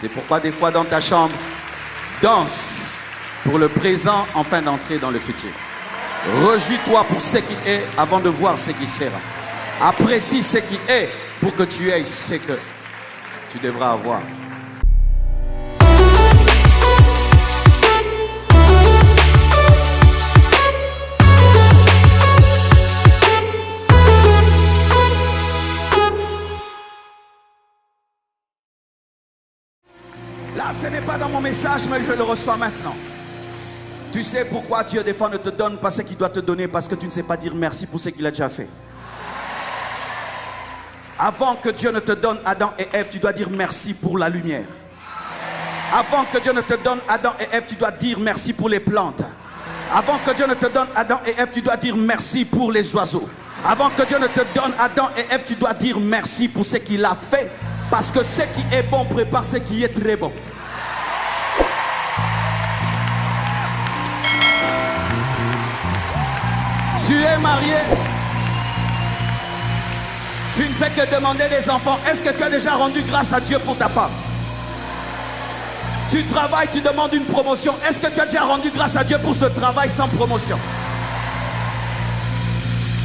C'est pourquoi des fois dans ta chambre, danse pour le présent afin d'entrer dans le futur. Rejouis-toi pour ce qui est avant de voir ce qui sera. Apprécie ce qui est pour que tu aies ce que tu devras avoir. Là, ce n'est pas dans mon message, mais je le reçois maintenant. Tu sais pourquoi Dieu des fois ne te donne pas ce qu'il doit te donner? Parce que tu ne sais pas dire merci pour ce qu'il a déjà fait. Avant que Dieu ne te donne Adam et Ève, tu dois dire merci pour la lumière. Avant que Dieu ne te donne Adam et Ève, tu dois dire merci pour les plantes. Avant que Dieu ne te donne Adam et Ève, tu dois dire merci pour les oiseaux. Avant que Dieu ne te donne Adam et Ève, tu dois dire merci pour ce qu'il a fait. Parce que ce qui est bon prépare ce qui est très bon. Tu es marié. Tu ne fais que demander des enfants. Est-ce que tu as déjà rendu grâce à Dieu pour ta femme? Tu travailles, tu demandes une promotion. Est-ce que tu as déjà rendu grâce à Dieu pour ce travail sans promotion?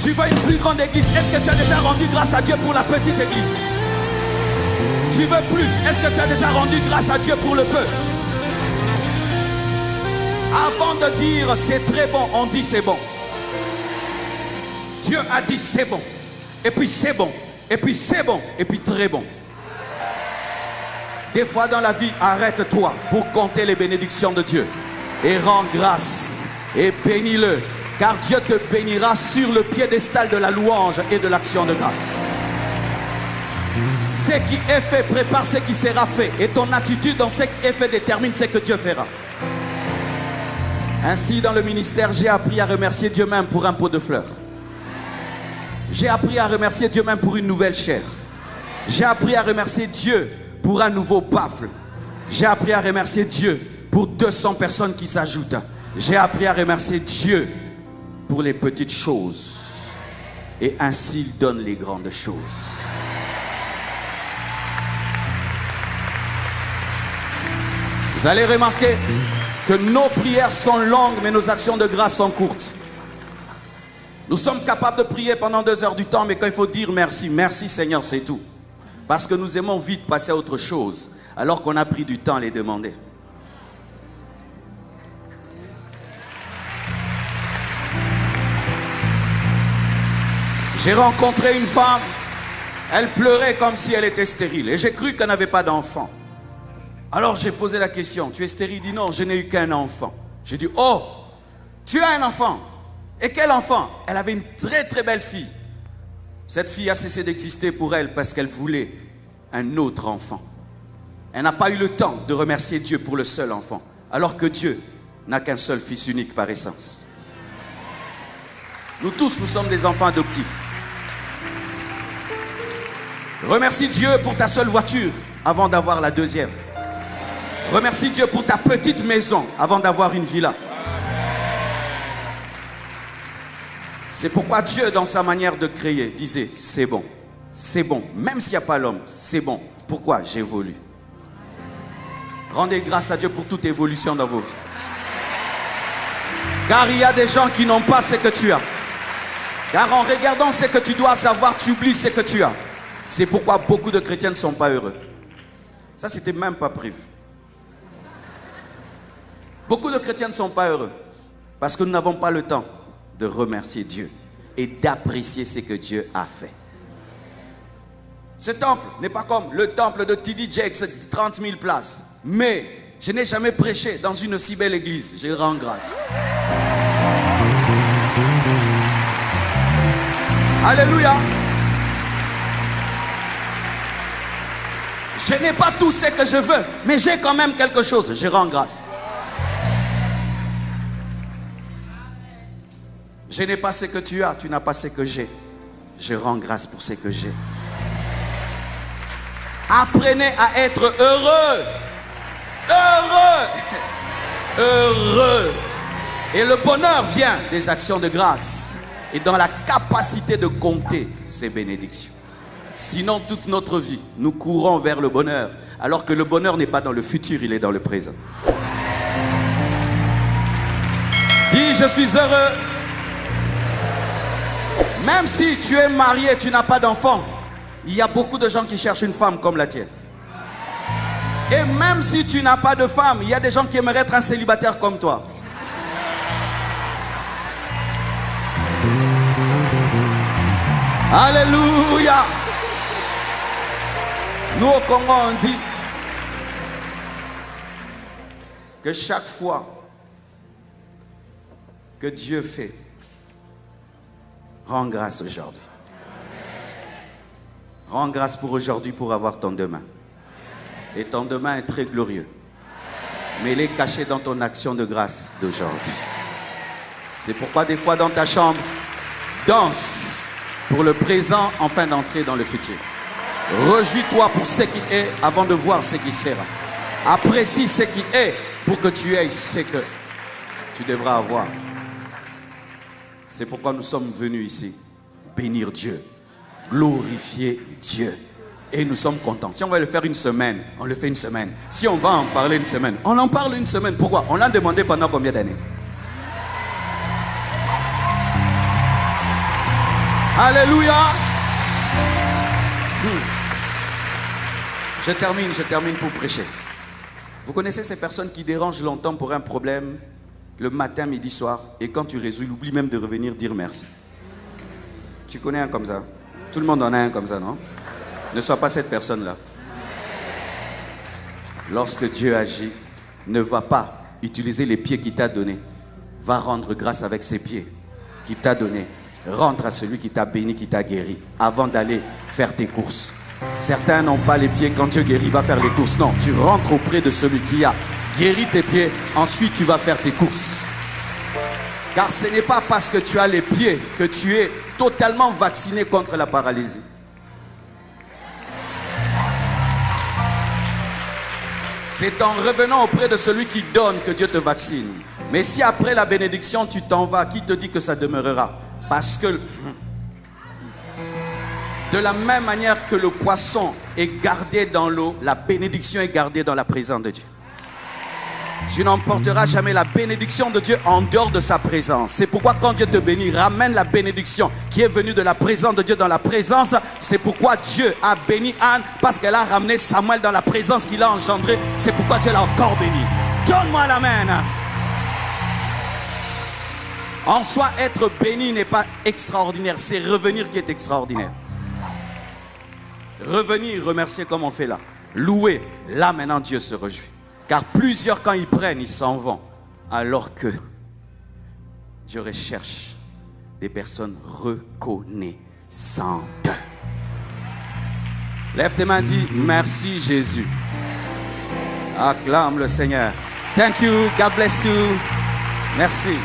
Tu veux une plus grande église. Est-ce que tu as déjà rendu grâce à Dieu pour la petite église? Tu veux plus. Est-ce que tu as déjà rendu grâce à Dieu pour le peu? Avant de dire c'est très bon, on dit c'est bon. Dieu a dit c'est bon. Et puis c'est bon. Et puis c'est bon. Et puis très bon. Des fois dans la vie, arrête-toi pour compter les bénédictions de Dieu. Et rends grâce. Et bénis-le. Car Dieu te bénira sur le piédestal de la louange et de l'action de grâce. Ce qui est fait prépare ce qui sera fait. Et ton attitude dans ce qui est fait détermine ce que Dieu fera. Ainsi dans le ministère, j'ai appris à remercier Dieu même pour un pot de fleurs. J'ai appris à remercier Dieu même pour une nouvelle chair. J'ai appris à remercier Dieu pour un nouveau baffle. J'ai appris à remercier Dieu pour 200 personnes qui s'ajoutent. J'ai appris à remercier Dieu pour les petites choses. Et ainsi il donne les grandes choses. Vous allez remarquer que nos prières sont longues, mais nos actions de grâce sont courtes. Nous sommes capables de prier pendant 2 heures du temps, mais quand il faut dire merci, merci Seigneur, c'est tout. Parce que nous aimons vite passer à autre chose, alors qu'on a pris du temps à les demander. J'ai rencontré une femme, elle pleurait comme si elle était stérile, et j'ai cru qu'elle n'avait pas d'enfant. Alors j'ai posé la question, tu es stérile? Il dit non, je n'ai eu qu'un enfant. J'ai dit, oh, tu as un enfant? Et quel enfant? Elle avait une très très belle fille. Cette fille a cessé d'exister pour elle parce qu'elle voulait un autre enfant. Elle n'a pas eu le temps de remercier Dieu pour le seul enfant, alors que Dieu n'a qu'un seul fils unique par essence. Nous tous, nous sommes des enfants adoptifs. Remercie Dieu pour ta seule voiture avant d'avoir la deuxième. Remercie Dieu pour ta petite maison avant d'avoir une villa. C'est pourquoi Dieu, dans sa manière de créer, disait c'est bon, même s'il n'y a pas l'homme, c'est bon. Pourquoi? J'évolue. Rendez grâce à Dieu pour toute évolution dans vos vies. Car il y a des gens qui n'ont pas ce que tu as. Car en regardant ce que tu dois savoir, tu oublies ce que tu as. C'est pourquoi beaucoup de chrétiens ne sont pas heureux. Ça, c'était même pas prévu. Beaucoup de chrétiens ne sont pas heureux parce que nous n'avons pas le temps de remercier Dieu et d'apprécier ce que Dieu a fait. Ce temple n'est pas comme le temple de TD Jakes, 30 000 places. Mais je n'ai jamais prêché dans une si belle église. Je rends grâce. Alléluia. Je n'ai pas tout ce que je veux, mais j'ai quand même quelque chose. Je rends grâce. Je n'ai pas ce que tu as, tu n'as pas ce que j'ai. Je rends grâce pour ce que j'ai. Apprenez à être heureux. Heureux. Heureux. Et le bonheur vient des actions de grâce et dans la capacité de compter ces bénédictions. Sinon, toute notre vie, nous courons vers le bonheur Alors que le bonheur n'est pas dans le futur, il est dans le présent. Dis, je suis heureux. Même si tu es marié, tu n'as pas d'enfant, il y a beaucoup de gens qui cherchent une femme comme la tienne. Et même si tu n'as pas de femme, il y a des gens qui aimeraient être un célibataire comme toi. Alléluia. Nous au Congo, on dit que chaque fois que Dieu fait, rends grâce aujourd'hui. Rends grâce pour aujourd'hui pour avoir ton demain. Et ton demain est très glorieux. Mais il est caché dans ton action de grâce d'aujourd'hui. C'est pourquoi des fois dans ta chambre, danse pour le présent afin d'entrer dans le futur. Rejouis-toi pour ce qui est avant de voir ce qui sera. Apprécie ce qui est pour que tu aies ce que tu devras avoir. C'est pourquoi nous sommes venus ici bénir Dieu, glorifier Dieu. Et nous sommes contents. Si on va le faire une semaine, on le fait une semaine. Si on va en parler une semaine, on en parle une semaine. Pourquoi? On l'a demandé pendant combien d'années? Alléluia. Je termine pour prêcher. Vous connaissez ces personnes qui dérangent longtemps pour un problème, le matin, midi, soir, et quand tu résous, il oublie même de revenir dire merci. Tu connais un comme ça? Tout le monde en a un comme ça, non? Ne sois pas cette personne-là. Lorsque Dieu agit, ne va pas utiliser les pieds qu'il t'a donnés. Va rendre grâce avec ses pieds qu'il t'a donnés. Rentre à celui qui t'a béni, qui t'a guéri, avant d'aller faire tes courses. Certains n'ont pas les pieds. Quand Dieu guérit, va faire les courses. Non, tu rentres auprès de celui qui a guéri tes pieds. Ensuite, tu vas faire tes courses. Car ce n'est pas parce que tu as les pieds que tu es totalement vacciné contre la paralysie. C'est en revenant auprès de celui qui donne que Dieu te vaccine. Mais si après la bénédiction, tu t'en vas, qui te dit que ça demeurera? Parce que de la même manière que le poisson est gardé dans l'eau, la bénédiction est gardée dans la présence de Dieu. Tu n'emporteras jamais la bénédiction de Dieu en dehors de sa présence. C'est pourquoi quand Dieu te bénit, ramène la bénédiction qui est venue de la présence de Dieu dans la présence. C'est pourquoi Dieu a béni Anne, parce qu'elle a ramené Samuel dans la présence qu'il a engendrée. C'est pourquoi Dieu l'a encore béni. Donne-moi l'amen. En soi, être béni n'est pas extraordinaire, c'est revenir qui est extraordinaire. Revenir, remercier comme on fait là. Louer, là maintenant Dieu se réjouit. Car plusieurs, quand ils prennent, ils s'en vont. Alors que Dieu recherche des personnes reconnaissantes. Lève tes mains, dis merci Jésus. Acclame le Seigneur. Thank you, God bless you. Merci.